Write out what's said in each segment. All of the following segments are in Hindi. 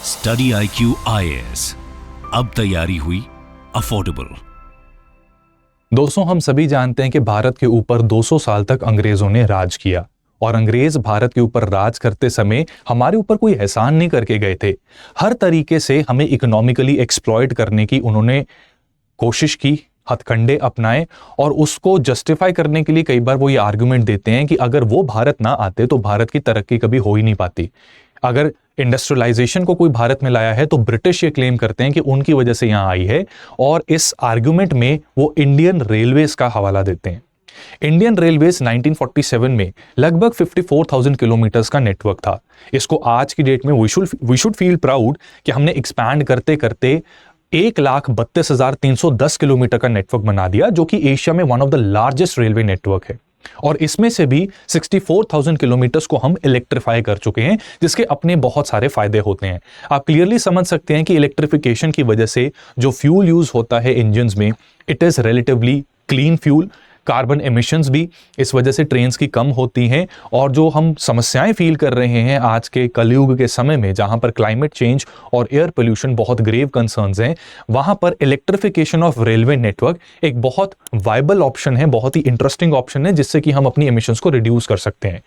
स्टडी IQ IAS, अब तैयारी हुई अफोर्डेबल। दोस्तों, हम सभी जानते हैं कि भारत के ऊपर 200 साल तक अंग्रेजों ने राज किया और अंग्रेज भारत के ऊपर राज करते समय हमारे ऊपर कोई एहसान नहीं करके गए थे। हर तरीके से हमें इकोनॉमिकली एक्सप्लॉइट करने की उन्होंने कोशिश की, हथकंडे अपनाए और उसको जस्टिफाई करने के लिए कई बार वो ये आर्गुमेंट देते हैं कि अगर वो भारत ना आते तो भारत की तरक्की कभी हो ही नहीं पाती। अगर इंडस्ट्रियलाइजेशन को कोई भारत में लाया है तो ब्रिटिश ये क्लेम करते हैं कि उनकी वजह से यहां आई है और इस आर्गुमेंट में वो इंडियन रेलवेज का हवाला देते हैं। इंडियन रेलवेज 1947 में लगभग 54,000 किलोमीटर्स का नेटवर्क था। इसको आज की डेट में वी शुड फील प्राउड कि हमने एक्सपैंड करते करते 1,32,310 किलोमीटर का नेटवर्क बना दिया, जो कि एशिया में one of the largest railway network है। और इसमें से भी 64,000 किलोमीटर्स को हम इलेक्ट्रीफाई कर चुके हैं, जिसके अपने बहुत सारे फायदे होते हैं। आप क्लियरली समझ सकते हैं कि इलेक्ट्रिफिकेशन की वजह से जो फ्यूल यूज होता है इंजन्स में, it is relatively clean fuel. Carbon emissions भी इस वजह से ट्रेन्स की कम होती हैं और जो हम समस्याएं फील कर रहे हैं आज के कलयुग के समय में, जहां पर क्लाइमेट चेंज और एयर पोल्यूशन बहुत ग्रेव कंसर्न्स हैं, वहां पर इलेक्ट्रिफिकेशन ऑफ रेलवे नेटवर्क एक बहुत वायबल ऑप्शन है, बहुत ही इंटरेस्टिंग ऑप्शन है, जिससे कि हम अपनी एमिशंस को रिड्यूस कर सकते हैं।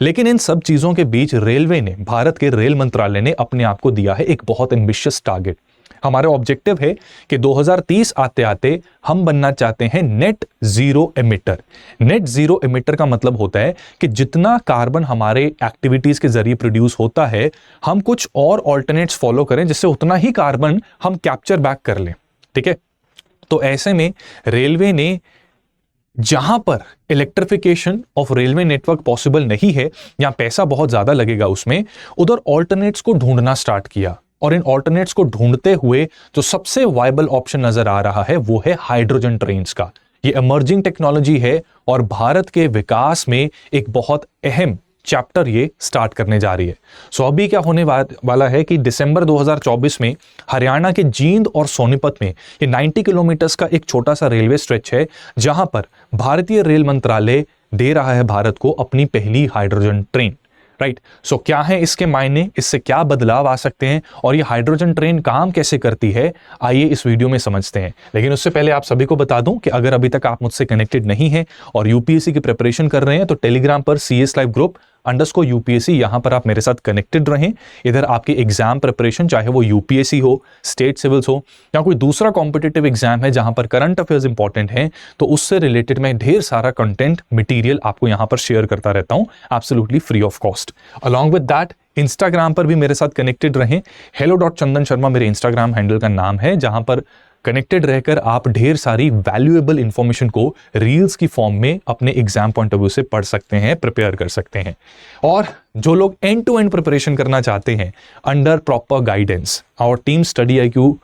लेकिन इन सब चीजों के बीच रेलवे ने, भारत के रेल मंत्रालय ने अपने आप को दिया है एक बहुत एम्बिशियस टारगेट। हमारा ऑब्जेक्टिव है कि 2030 आते आते हम बनना चाहते हैं net zero emitter. Net zero emitter का मतलब होता है कि जितना कार्बन हमारे एक्टिविटीज के जरिए प्रोड्यूस होता है, हम कुछ और ऑल्टरनेट्स फॉलो करें जिससे उतना ही कार्बन हम कैप्चर बैक कर लें। ठीक है, तो ऐसे में रेलवे ने जहां पर electrification of railway network possible नहीं है या पैसा बहुत ज्यादा लगेगा उसमें, उधर ऑल्टरनेट्स को ढूंढना स्टार्ट किया। और इन ऑल्टरनेट्स को ढूंढते हुए जो सबसे वायबल ऑप्शन नजर आ रहा है वो है हाइड्रोजन ट्रेन्स का। ये इमर्जिंग टेक्नोलॉजी है और भारत के विकास में एक बहुत अहम चैप्टर ये स्टार्ट करने जा रही है। सो अभी क्या होने वाला है कि दिसंबर 2024 में हरियाणा के जींद और सोनीपत में ये 90 किलोमीटर्स का एक छोटा सा रेलवे स्ट्रेच है, जहां पर भारतीय रेल मंत्रालय दे रहा है भारत को अपनी पहली हाइड्रोजन ट्रेन। राइट, सो क्या है इसके मायने, इससे क्या बदलाव आ सकते हैं और ये हाइड्रोजन ट्रेन काम कैसे करती है, आइए इस वीडियो में समझते हैं। लेकिन उससे पहले आप सभी को बता दूं कि अगर अभी तक आप मुझसे कनेक्टेड नहीं हैं और यूपीएससी की प्रिपरेशन कर रहे हैं तो टेलीग्राम पर CS लाइव ग्रुप _UPSC, यहां पर आप मेरे साथ कनेक्टेड रहें। इधर आपकी एग्जाम प्रिपरेशन, चाहे वो यूपीएससी हो, स्टेट सिविल्स हो या कोई दूसरा कॉम्पिटिटिव एग्जाम है जहां पर करंट अफेयर्स इंपॉर्टेंट हैं, तो उससे रिलेटेड मैं ढेर सारा कंटेंट मटेरियल आपको यहां पर शेयर करता रहता हूं absolutely free of cost. Along with that Instagram पर भी मेरे साथ कनेक्टेड रहें। hello.chandan sharma मेरे इंस्टाग्राम हैंडल का नाम है, जहां पर कनेक्टेड रहकर आप ढेर सारी वैल्यूएबल इंफॉर्मेशन को रील्स की फॉर्म में अपने एग्जाम पॉइंट ऑफ व्यू से पढ़ सकते हैं, प्रिपेयर कर सकते हैं। और जो लोग एंड टू एंड प्रिपरेशन करना चाहते हैं अंडर प्रॉपर गाइडेंस, और टीम स्टडी IQ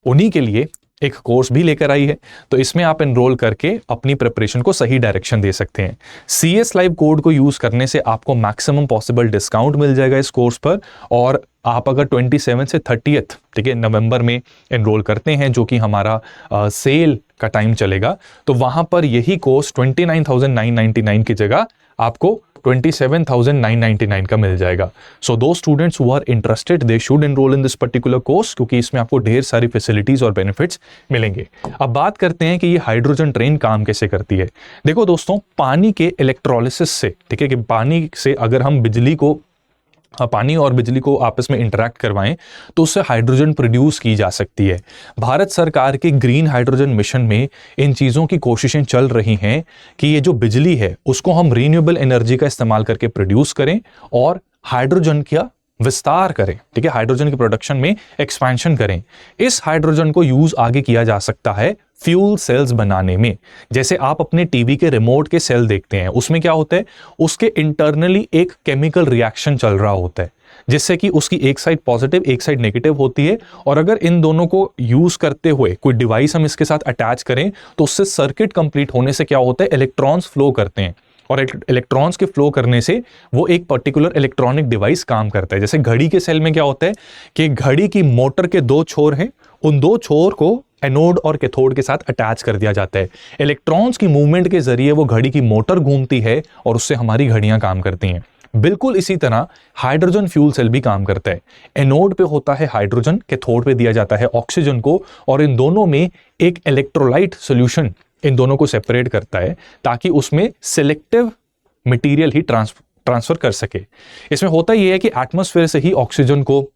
उन्हीं के लिए एक कोर्स भी लेकर आई है, तो इसमें आप एनरोल करके अपनी प्रिपरेशन को सही डायरेक्शन दे सकते हैं। CS लाइव कोड को यूज करने से आपको मैक्सिमम पॉसिबल डिस्काउंट मिल जाएगा इस कोर्स पर। और आप अगर 27 से 30 ठीक है नवंबर में एनरोल करते हैं, जो कि हमारा सेल का टाइम चलेगा, तो वहां पर यही कोर्स 29,999 की जगह आपको 27,999 का मिल जाएगा। सो दो students who are interested they should enroll in this particular course, क्योंकि इसमें आपको ढेर सारी फैसिलिटीज और बेनिफिट्स मिलेंगे। अब बात करते हैं कि ये हाइड्रोजन ट्रेन काम कैसे करती है। देखो दोस्तों, पानी के इलेक्ट्रोलिसिस से, ठीक है, कि पानी से अगर हम पानी और बिजली को आपस में इंटरैक्ट करवाएं तो उससे हाइड्रोजन प्रोड्यूस की जा सकती है। भारत सरकार के ग्रीन हाइड्रोजन मिशन में इन चीज़ों की कोशिशें चल रही हैं कि ये जो बिजली है उसको हम रीन्यूएबल एनर्जी का इस्तेमाल करके प्रोड्यूस करें और हाइड्रोजन का विस्तार करें। ठीक है, हाइड्रोजन की प्रोडक्शन में एक्सपेंशन करें। इस हाइड्रोजन को यूज आगे किया जा सकता है फ्यूल सेल्स बनाने में। जैसे आप अपने टीवी के रिमोट के सेल देखते हैं, उसमें क्या होता है, उसके इंटरनली एक केमिकल रिएक्शन चल रहा होता है, जिससे कि उसकी एक साइड पॉजिटिव एक साइड नेगेटिव होती है। और अगर इन दोनों को यूज करते हुए कोई डिवाइस हम इसके साथ अटैच करें तो उससे सर्किट कंप्लीट होने से क्या होता है, इलेक्ट्रॉन्स फ्लो करते हैं और इलेक्ट्रॉन्स के फ्लो करने से वो एक पर्टिकुलर इलेक्ट्रॉनिक डिवाइस काम करता है। जैसे घड़ी के सेल में क्या होता है कि घड़ी की मोटर के दो छोर हैं, उन दो छोर को एनोड और कैथोड के साथ अटैच कर दिया जाता है। इलेक्ट्रॉन्स की मूवमेंट के जरिए वो घड़ी की मोटर घूमती है और उससे हमारी घड़ियां काम करती हैं। बिल्कुल इसी तरह हाइड्रोजन फ्यूल सेल भी काम करता है। एनोड पे होता है हाइड्रोजन, कैथोड पे दिया जाता है ऑक्सीजन को, और इन दोनों में एक इलेक्ट्रोलाइट सॉल्यूशन इन दोनों को सेपरेट करता है ताकि उसमें सिलेक्टिव मटेरियल ही ट्रांसफर कर सके। इसमें होता यह है कि एटमॉस्फेयर से ही ऑक्सीजन को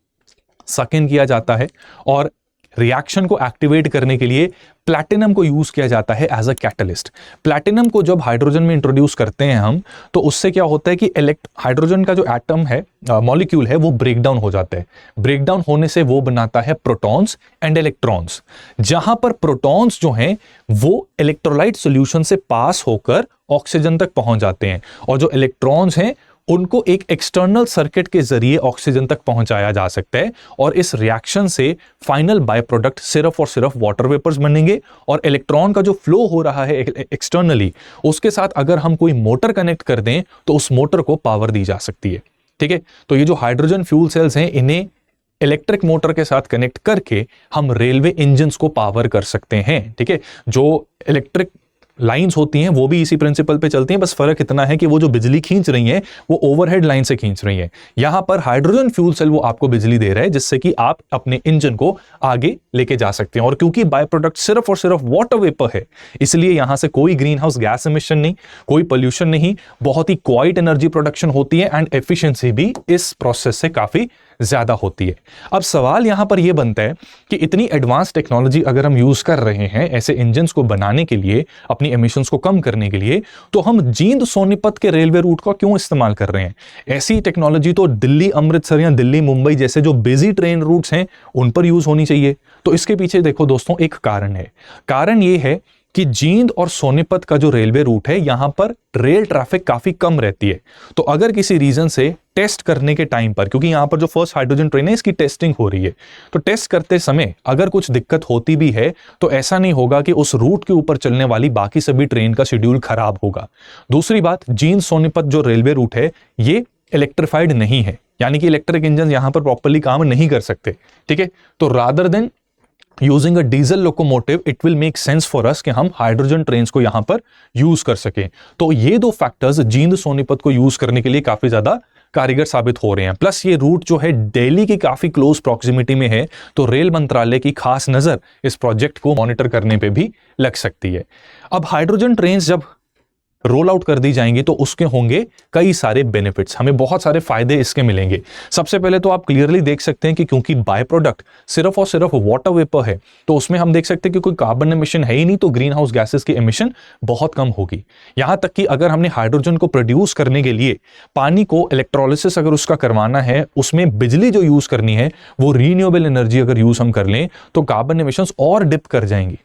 सक इन किया जाता है और रिएक्शन को एक्टिवेट करने के लिए प्लैटिनम को यूज किया जाता है एज अ कैटलिस्ट। प्लैटिनम को जब हाइड्रोजन में इंट्रोड्यूस करते हैं हम, तो उससे क्या होता है कि हाइड्रोजन का जो एटम है, मॉलिक्यूल है, वो ब्रेक डाउन हो जाता है। ब्रेक डाउन होने से वो बनाता है प्रोटॉन्स एंड इलेक्ट्रॉन्स। जहां पर प्रोटॉन्स जो हैं वो इलेक्ट्रोलाइट सॉल्यूशन से पास होकर ऑक्सीजन तक पहुंच जाते हैं, और जो इलेक्ट्रॉन्स हैं उनको एक एक्सटर्नल सर्किट के जरिए ऑक्सीजन तक पहुंचाया जा सकता है, और इस रिएक्शन से फाइनल बाय प्रोडक्ट सिर्फ और सिर्फ वाटर वेपर्स बनेंगे। और इलेक्ट्रॉन का जो फ्लो हो रहा है एक्सटर्नली, उसके साथ अगर हम कोई मोटर कनेक्ट कर दें तो उस मोटर को पावर दी जा सकती है। ठीक है, तो ये जो हाइड्रोजन फ्यूल सेल्स हैं, इन्हें इलेक्ट्रिक मोटर के साथ कनेक्ट करके हम रेलवे इंजन को पावर कर सकते हैं। ठीक है, जो इलेक्ट्रिक लाइंस होती हैं वो भी इसी प्रिंसिपल पे चलती हैं, बस फर्क इतना है कि वो जो बिजली खींच रही हैं वो ओवरहेड लाइन से खींच रही हैं। यहां पर हाइड्रोजन फ्यूल सेल वो आपको बिजली दे रहा है जिससे कि आप अपने इंजन को आगे लेके जा सकते हैं। और क्योंकि बाय प्रोडक्ट सिर्फ और सिर्फ वाटर वेपर है, इसलिए यहां से कोई ग्रीन हाउस गैस एमिशन नहीं, कोई पोल्यूशन नहीं, बहुत ही क्वाइट एनर्जी प्रोडक्शन होती है, एंड एफिशिएंसी भी इस प्रोसेस से काफी ज्यादा होती है। अब सवाल यहां पर यह बनता है कि इतनी एडवांस टेक्नोलॉजी अगर हम यूज कर रहे हैं ऐसे इंजन्स को बनाने के लिए, अपनी एमिशंस को कम करने के लिए, तो हम जींद सोनीपत के रेलवे रूट का क्यों इस्तेमाल कर रहे हैं? ऐसी टेक्नोलॉजी तो दिल्ली अमृतसर या दिल्ली मुंबई जैसे जो बिजी ट्रेन रूट्स हैं उन पर यूज होनी चाहिए। तो इसके पीछे देखो दोस्तों एक कारण है। कारण यह है कि जींद और सोनीपत का जो रेलवे रूट है, यहां पर रेल ट्रैफिक काफी कम रहती है। तो अगर किसी रीजन से टेस्ट करने के टाइम पर, क्योंकि यहां पर जो फर्स्ट हाइड्रोजन ट्रेन है इसकी टेस्टिंग हो रही है, तो टेस्ट करते समय अगर कुछ दिक्कत होती भी है तो ऐसा नहीं होगा कि उस रूट के ऊपर चलने वाली बाकी सभी ट्रेन का शेड्यूल खराब होगा। दूसरी बात, जींद सोनीपत जो रेलवे रूट है ये इलेक्ट्रिफाइड नहीं है, यानी कि इलेक्ट्रिक इंजन यहां पर प्रॉपर्ली काम नहीं कर सकते। ठीक है, तो rather than using a diesel locomotive it will make sense for us कि हम हाइड्रोजन ट्रेन्स को यहां पर यूज कर सकें। तो ये दो फैक्टर्स जींद सोनीपत को यूज करने के लिए काफी ज्यादा कारगर साबित हो रहे हैं। प्लस ये रूट जो है दिल्ली की काफी क्लोज प्रॉक्सिमिटी में है, तो रेल मंत्रालय की खास नजर इस प्रोजेक्ट को मॉनिटर करने पे भी लग सकती है। अब हाइड्रोजन ट्रेन्स जब रोल आउट कर दी जाएंगी तो उसके होंगे कई सारे बेनिफिट्स, हमें बहुत सारे फायदे इसके मिलेंगे। सबसे पहले तो आप क्लियरली देख सकते हैं कि क्योंकि बाय प्रोडक्ट सिर्फ और सिर्फ वाटर वेपर है, तो उसमें हम देख सकते हैं कि कोई कार्बन एमिशन है ही नहीं, तो ग्रीन हाउस गैसेस की एमिशन बहुत कम होगी। यहां तक कि अगर हमने हाइड्रोजन को प्रोड्यूस करने के लिए पानी को इलेक्ट्रोलिसिस अगर उसका करवाना है, उसमें बिजली जो यूज करनी है वो रीन्यूएबल एनर्जी अगर यूज हम कर लें तो कार्बन एमिशंस और डिप कर जाएंगी।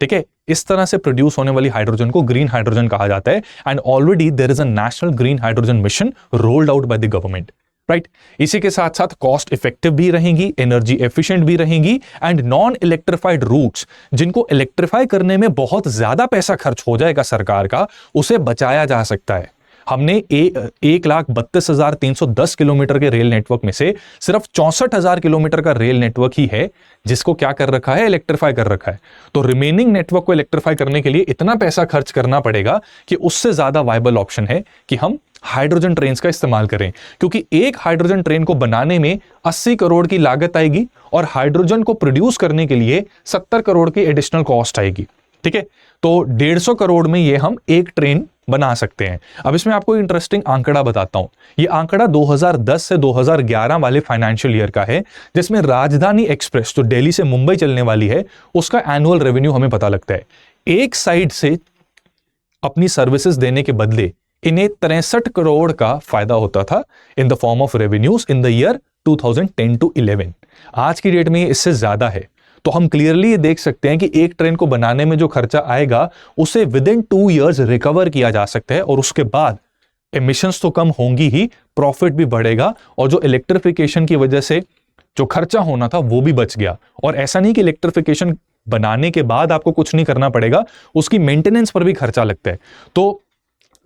ठीक है, इस तरह से प्रोड्यूस होने वाली हाइड्रोजन को ग्रीन हाइड्रोजन कहा जाता है, and already there is a national green hydrogen mission rolled out by the government. Right, इसी के साथ साथ कॉस्ट इफेक्टिव भी रहेंगी, एनर्जी एफिशिएंट भी रहेंगी, एंड नॉन इलेक्ट्रिफाइड रूट्स जिनको इलेक्ट्रीफाई करने में बहुत ज्यादा पैसा खर्च हो जाएगा सरकार का, उसे बचाया जा सकता है। हमने 1,32,310 किलोमीटर के रेल नेटवर्क में से सिर्फ 64,000 किलोमीटर का रेल नेटवर्क ही है जिसको क्या कर रखा है, इलेक्ट्रीफाई कर रखा है। तो रिमेनिंग नेटवर्क को इलेक्ट्रीफाई करने के लिए इतना पैसा खर्च करना पड़ेगा कि उससे ज्यादा वायबल ऑप्शन है कि हम हाइड्रोजन ट्रेन्स का इस्तेमाल करें, क्योंकि एक हाइड्रोजन ट्रेन को बनाने में 80 करोड़ की लागत आएगी और हाइड्रोजन को प्रोड्यूस करने के लिए 70 करोड़ की एडिशनल कॉस्ट आएगी। ठीक है, तो 150 करोड़ में ये हम एक ट्रेन बना सकते हैं। अब इसमें आपको इंटरेस्टिंग आंकड़ा बताता हूं। ये आंकड़ा 2010 से 2011 वाले फाइनेंशियल ईयर का है, जिसमें राजधानी एक्सप्रेस जो दिल्ली से मुंबई चलने वाली है उसका एनुअल रेवेन्यू हमें पता लगता है। एक साइड से अपनी सर्विसेज देने के बदले इन्हें 63 करोड़ का फायदा होता था in the form of revenues in the year 2010 to 11। आज की डेट में इससे ज्यादा है। तो हम क्लियरली ये देख सकते हैं कि एक ट्रेन को बनाने में जो खर्चा आएगा उसे विद इन 2 इयर्स रिकवर किया जा सकता है, और उसके बाद एमिशंस तो कम होंगी ही, प्रॉफिट भी बढ़ेगा, और जो इलेक्ट्रिफिकेशन की वजह से जो खर्चा होना था वो भी बच गया। और ऐसा नहीं कि इलेक्ट्रिफिकेशन बनाने के बाद आपको कुछ नहीं करना पड़ेगा, उसकी मेंटेनेंस पर भी खर्चा लगता है। तो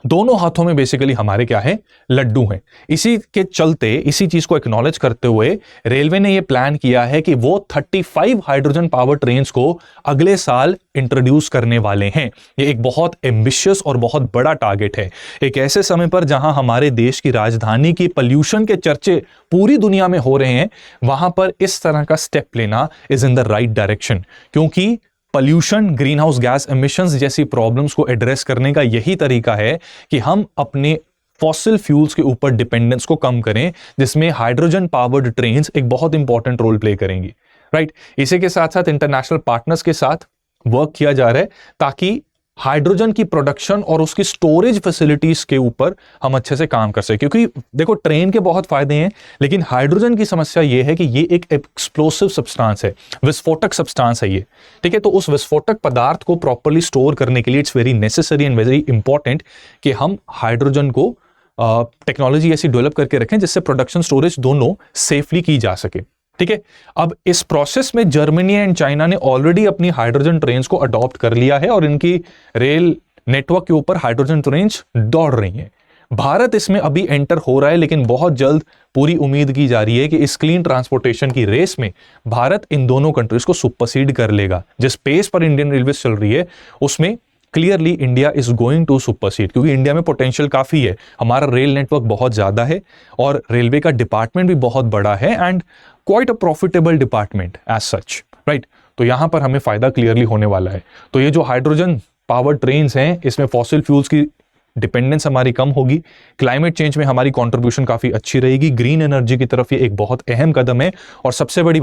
दोनों हाथों में बेसिकली हमारे क्या है, लड्डू हैं। इसी के चलते, इसी चीज को एक्नॉलेज करते हुए रेलवे ने यह प्लान किया है कि वो 35 हाइड्रोजन पावर ट्रेन्स को अगले साल इंट्रोड्यूस करने वाले हैं। ये एक बहुत एम्बिशियस और बहुत बड़ा टारगेट है, एक ऐसे समय पर जहां हमारे देश की राजधानी की पोल्यूशन के चर्चे पूरी दुनिया में हो रहे हैं। वहां पर इस तरह का स्टेप लेना is in the right direction, क्योंकि pollution, green house gas emissions जैसी प्रॉब्लम्स को एड्रेस करने का यही तरीका है कि हम अपने फॉसिल फ्यूल्स के ऊपर डिपेंडेंस को कम करें, जिसमें हाइड्रोजन पावर्ड ट्रेन्स एक बहुत इंपॉर्टेंट रोल प्ले करेंगी। राइट, इसी के साथ साथ इंटरनेशनल पार्टनर्स के साथ वर्क किया जा रहा है ताकि हाइड्रोजन की प्रोडक्शन और उसकी स्टोरेज फैसिलिटीज के ऊपर हम अच्छे से काम कर सके। क्योंकि देखो, ट्रेन के बहुत फायदे हैं, लेकिन हाइड्रोजन की समस्या यह है कि ये एक एक्सप्लोसिव सब्सटेंस है, विस्फोटक सब्सटेंस है ये। ठीक है, तो उस विस्फोटक पदार्थ को प्रॉपर्ली स्टोर करने के लिए it's very necessary and very important कि हम हाइड्रोजन को टेक्नोलॉजी ऐसी डेवलप करके रखें जिससे प्रोडक्शन स्टोरेज दोनों सेफली की जा सके। ठीक है, अब इस प्रोसेस में जर्मनी एंड चाइना ने ऑलरेडी अपनी हाइड्रोजन ट्रेन्स को अडॉप्ट कर लिया है और इनकी रेल नेटवर्क के ऊपर हाइड्रोजन ट्रेन्स दौड़ रही हैं। भारत इसमें अभी एंटर हो रहा है, लेकिन बहुत जल्द पूरी उम्मीद की जा रही है कि इस क्लीन ट्रांसपोर्टेशन की रेस में भारत इन दोनों कंट्रीज को सुपरसीड कर लेगा। जिस पेस पर इंडियन रेलवे चल रही है उसमें clearly India is going to supersede, क्योंकि इंडिया में पोटेंशियल काफी है, हमारा रेल नेटवर्क बहुत ज्यादा है और रेलवे का डिपार्टमेंट भी बहुत बड़ा है and quite a profitable department as such. Right, तो यहां पर हमें फायदा क्लियरली होने वाला है। तो ये जो हाइड्रोजन पावर ट्रेन्स हैं, इसमें फॉसिल फ्यूल्स की डिपेंडेंस हमारी कम होगी, क्लाइमेट चेंज में हमारी कंट्रीब्यूशन काफी अच्छी रहेगी, ग्रीन एनर्जी की तरफ ये एक बहुत अहम कदम है। और सबसे बड़ी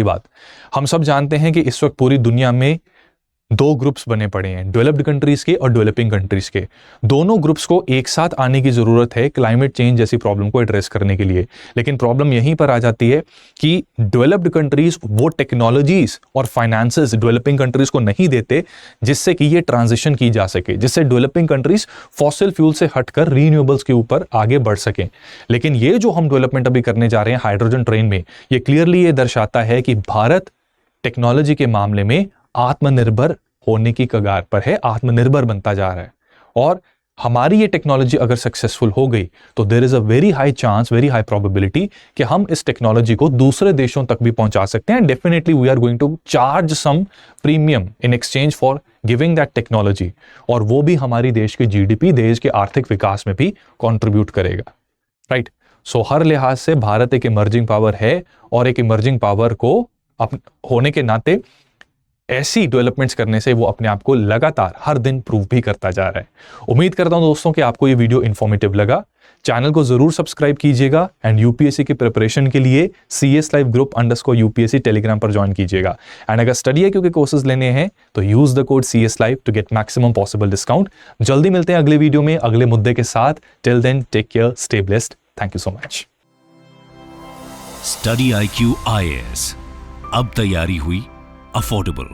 बात हम सब जानते हैं कि इस वक्त पूरी दुनिया में दो ग्रुप्स बने पड़े हैं, डेवलप्ड कंट्रीज के और डेवलपिंग कंट्रीज के। दोनों ग्रुप्स को एक साथ आने की जरूरत है क्लाइमेट चेंज जैसी प्रॉब्लम को एड्रेस करने के लिए। लेकिन प्रॉब्लम यहीं पर आ जाती है कि डेवलप्ड कंट्रीज वो टेक्नोलॉजीज और फाइनेंसेस डेवलपिंग कंट्रीज को नहीं देते जिससे कि ये ट्रांजिशन की जा सके, जिससे डेवलपिंग कंट्रीज फॉसिल फ्यूल से हटकर रीन्यूएबल्स के ऊपर आगे बढ़ सकें। लेकिन ये जो हम डेवलपमेंट अभी करने जा रहे हैं हाइड्रोजन ट्रेन में, ये क्लियरली ये दर्शाता है कि भारत टेक्नोलॉजी के मामले में आत्मनिर्भर होने की कगार पर है, आत्मनिर्भर बनता जा रहा है। और हमारी ये टेक्नोलॉजी अगर सक्सेसफुल हो गई तो there is a very high chance, very high probability कि हम इस टेक्नोलॉजी को दूसरे देशों तक भी पहुंचा सकते हैं। Definitely we are going to charge some premium in exchange for giving that technology, और वो भी हमारी देश के जीडीपी, देश के आर्थिक विकास में भी कॉन्ट्रीब्यूट करेगा। राइट, सो हर लिहाज से भारत एक इमर्जिंग पावर है और एक इमर्जिंग पावर को होने के नाते ऐसी डेवलपमेंट्स करने से वो अपने आप को लगातार हर दिन प्रूव भी करता जा रहा है। उम्मीद करता हूं दोस्तों कि आपको ये वीडियो इंफॉर्मेटिव लगा। चैनल को जरूर सब्सक्राइब कीजिएगा एंड यूपीएससी की प्रिपरेशन के लिए CS Live Group _UPSC Telegram पर ज्वाइन कीजिएगा। एंड अगर स्टडी IQ के कोर्सेज लेने हैं तो use the code CS Live to get maximum possible discount. जल्दी मिलते हैं अगले वीडियो में अगले मुद्दे के साथ। Till then take care, stay blessed, thank you so much. Study IQ IAS, अब तैयारी हुई अफोर्डेबल।